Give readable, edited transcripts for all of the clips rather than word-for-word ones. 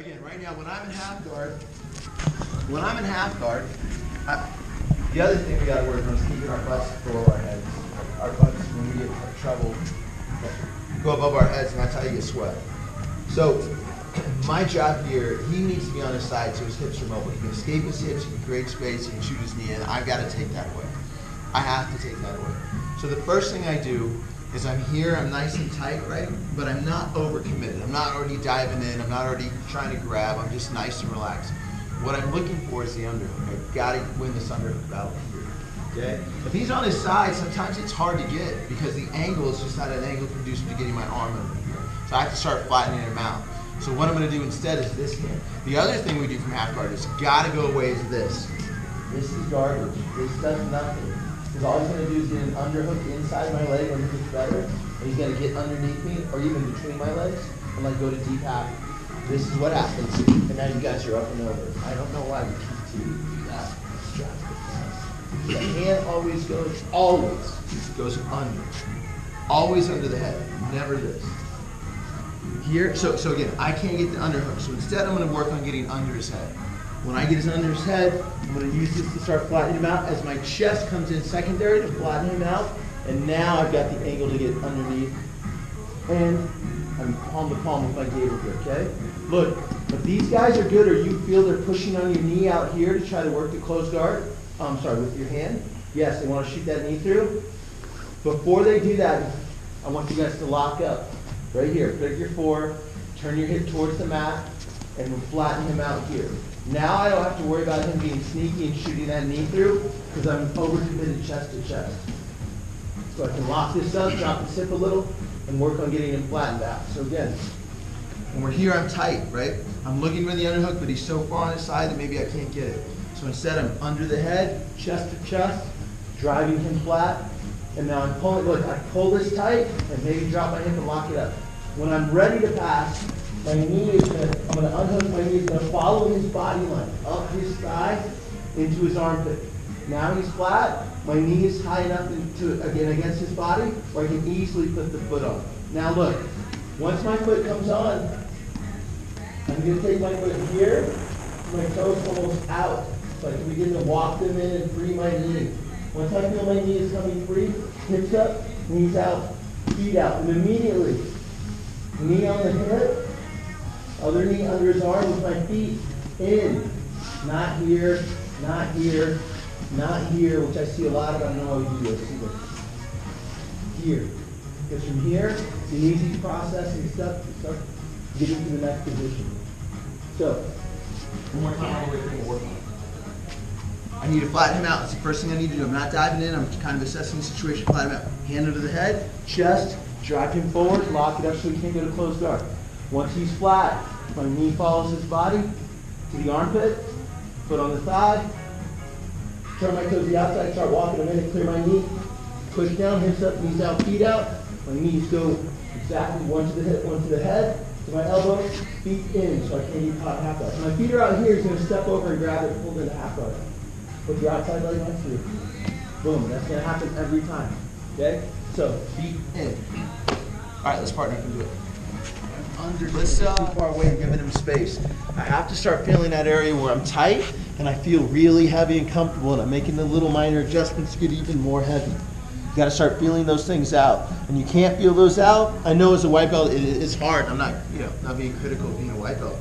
Again, right now, when I'm in half guard, the other thing we got to work on is keeping our butts below our heads. Our butts, when we get in trouble, go above our heads, and that's how you get sweat. So, my job here, he needs to be on his side so his hips are mobile. He can escape his hips, he can create space, he can shoot his knee in. I've got to take that away. I have to take that away. So the first thing I do is I'm here, I'm nice and tight, right? But I'm not overcommitted. I'm not already diving in, I'm not already trying to grab, I'm just nice and relaxed. What I'm looking for is the underhook. I've got to win this underhook battle here, okay? If he's on his side, sometimes it's hard to get because the angle is just not an angle conducive to getting my arm over here. So I have to start flattening him out. So what I'm going to do instead is this hand. The other thing we do from half guard is got to go away is this. This is garbage. This does nothing. Because all he's going to do is get an underhook inside my leg when he gets better, and he's going to get underneath me or even between my legs and like go to deep half. This is what happens. And now you guys are up and over. I don't know why we keep to do that. The hand always goes under. Always under the head. Never this. Here, so again, I can't get the underhook. So instead I'm going to work on getting under his head. When I get his under his head, I'm going to use this to start flattening him out as my chest comes in secondary to flatten him out. And now I've got the angle to get underneath. And I'm palm to palm with my gator here, okay? Look, if these guys are good or you feel they're pushing on your knee out here to try to work the closed guard, with your hand, yes, they want to shoot that knee through. Before they do that, I want you guys to lock up. Right here, pick your four, turn your hip towards the mat, and we'll flatten him out here. Now I don't have to worry about him being sneaky and shooting that knee through because I'm overcommitted chest to chest. So I can lock this up, drop his hip a little, and work on getting him flattened out. So again, when we're here, I'm tight, right? I'm looking for the underhook, but he's so far on his side that maybe I can't get it. So instead, I'm under the head, chest to chest, driving him flat. And now I'm pulling, look, I pull this tight and maybe drop my hip and lock it up. When I'm ready to pass, my knee is going to, I'm going to unhook my knee, it's going to follow his body line, up his thigh, into his armpit. Now he's flat, my knee is high enough again against his body where I can easily put the foot on. Now look, once my foot comes on, I'm going to take my foot here, my toes almost out, so I can begin to walk them in and free my knee. Once I feel my knee is coming free, hips up, knees out, feet out. And immediately, knee on the hip, other knee under his arm with my feet in. Not here, not here, not here, which I see a lot of. I don't know how we do this. See this. Here. Because from here, it's an easy process and stuff to start getting to the next position. So, one more time, we'll work on it. I need to flatten him out. That's the first thing I need to do. I'm not diving in. I'm kind of assessing the situation. Flatten him out. Hand under the head, chest, drive him forward, lock it up so he can't go to closed guard. Once he's flat, my knee follows his body to the armpit, foot on the thigh, turn my toes to the outside, start walking a minute, clear my knee, push down, hips up, knees out, feet out. My knees go exactly one to the hip, one to the head, to my elbow, feet in, so I can't get caught half guard. So my feet are out here, he's going to step over and grab it, pull into half guard. Put your outside leg on through. Boom, that's going to happen every time. Okay? So, feet in. All right, let's partner up and do it. Let's too far away and giving him space. I have to start feeling that area where I'm tight and I feel really heavy and comfortable and I'm making the little minor adjustments to get even more heavy. You got to start feeling those things out. And you can't feel those out. I know as a white belt, it's hard. I'm not, not being critical of being a white belt.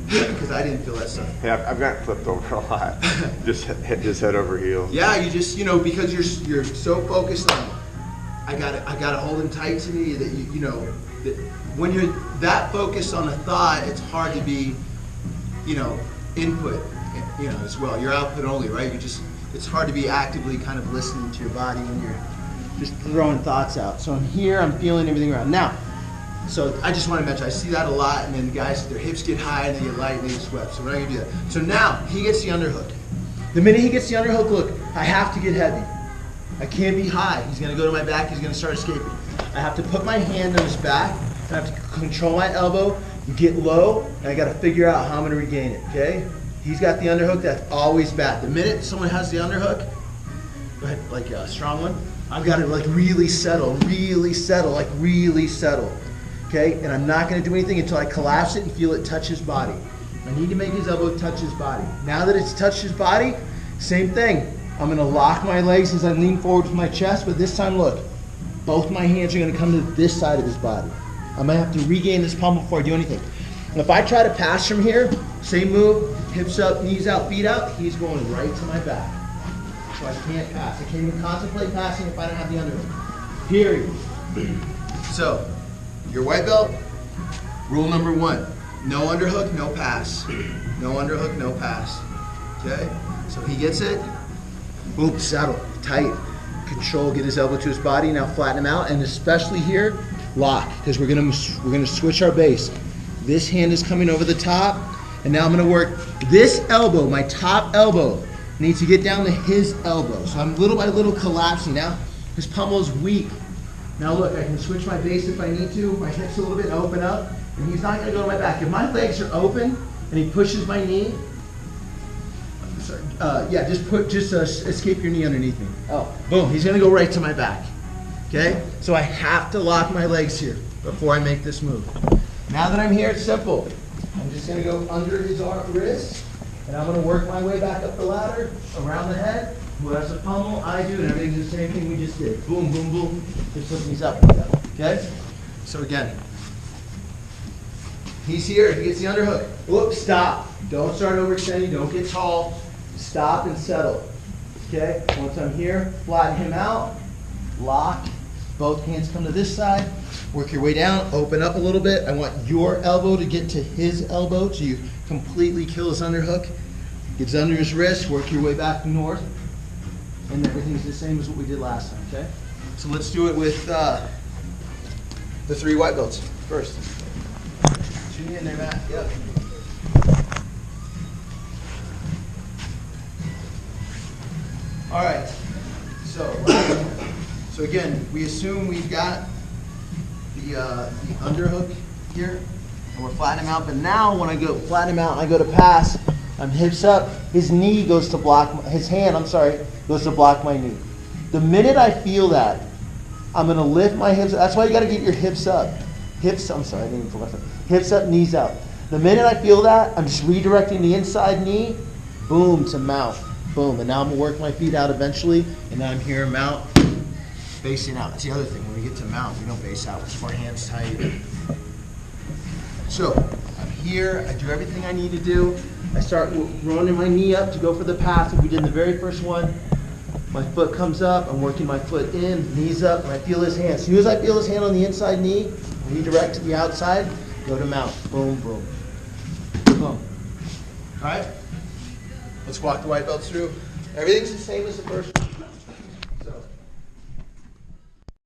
Because I didn't feel that stuff. Yeah, I've gotten flipped over a lot. just head over heels. Yeah, you just because you're so focused on I gotta hold him tight to me that that when you're that focused on a thought, it's hard to be input as well. You're output only, right? It's hard to be actively kind of listening to your body when you're just throwing thoughts out. So I'm here, I'm feeling everything around now. So I just want to mention, I see that a lot, and then guys, their hips get high and they get light and they get swept. So we're not going to do that. So now, he gets the underhook. The minute he gets the underhook, look, I have to get heavy. I can't be high. He's going to go to my back, he's going to start escaping. I have to put my hand on his back, and I have to control my elbow, and get low, and I got to figure out how I'm going to regain it, okay? He's got the underhook, that's always bad. The minute someone has the underhook, like a strong one, I've got to really settle, like really settle. Okay, and I'm not gonna do anything until I collapse it and feel it touch his body. I need to make his elbow touch his body. Now that it's touched his body, same thing. I'm gonna lock my legs as I lean forward with my chest, but this time look, both my hands are gonna come to this side of his body. I might have to regain this palm before I do anything. And if I try to pass from here, same move, hips up, knees out, feet out, he's going right to my back. So I can't pass. I can't even contemplate passing if I don't have the underhook. Period. So, your white belt, rule number 1, no underhook, no pass. No underhook, no pass. Okay? So he gets it, boom, settle, tight, control, get his elbow to his body, now flatten him out, and especially here, lock, because we're gonna switch our base. This hand is coming over the top, and now I'm gonna work this elbow, my top elbow, needs to get down to his elbow. So I'm little by little collapsing. Now his pummel is weak. Now look, I can switch my base if I need to, my hips a little bit, open up, and he's not gonna go to my back. If my legs are open and he pushes my knee, yeah, just escape your knee underneath me. Oh, boom, he's gonna go right to my back. Okay, so I have to lock my legs here before I make this move. Now that I'm here, it's simple. I'm just gonna go under his wrist, and I'm gonna work my way back up the ladder, around the head. Well, that's the pummel, I do, and everything's the same thing we just did. Boom, boom, boom, just lift these up, okay? So again, he's here, he gets the underhook. Whoops, stop. Don't start overextending, don't get tall. Stop and settle, okay? Once I'm here, flatten him out, lock, both hands come to this side, work your way down, open up a little bit. I want your elbow to get to his elbow so you completely kill his underhook. Gets under his wrist, work your way back north, and everything's the same as what we did last time, okay? So let's do it with the 3 white belts first. Shoot me in there, Matt, yep. All right, so again, we assume we've got the underhook here, and we're flattening him out, but now when I go flatten him out and I go to pass, I'm hips up, his knee goes to block, his hand, I'm sorry, goes to block my knee. The minute I feel that, I'm gonna lift my hips, that's why you gotta get your hips up. Hips, I'm sorry, I didn't even pull my foot. Hips up, knees out. The minute I feel that, I'm just redirecting the inside knee, boom, to mount. Boom, and now I'm gonna work my feet out eventually, and now I'm here, mount, basing out. That's the other thing, when we get to mount, we don't base out, we keep our hands tight. So, I'm here, I do everything I need to do. I start running my knee up to go for the pass, like we did in the very first one. My foot comes up, I'm working my foot in, knees up, and I feel his hand. As soon as I feel his hand on the inside knee, redirect to the outside, go to mount, boom, boom, boom. All right? Let's walk the white belts through. Everything's the same as the first one.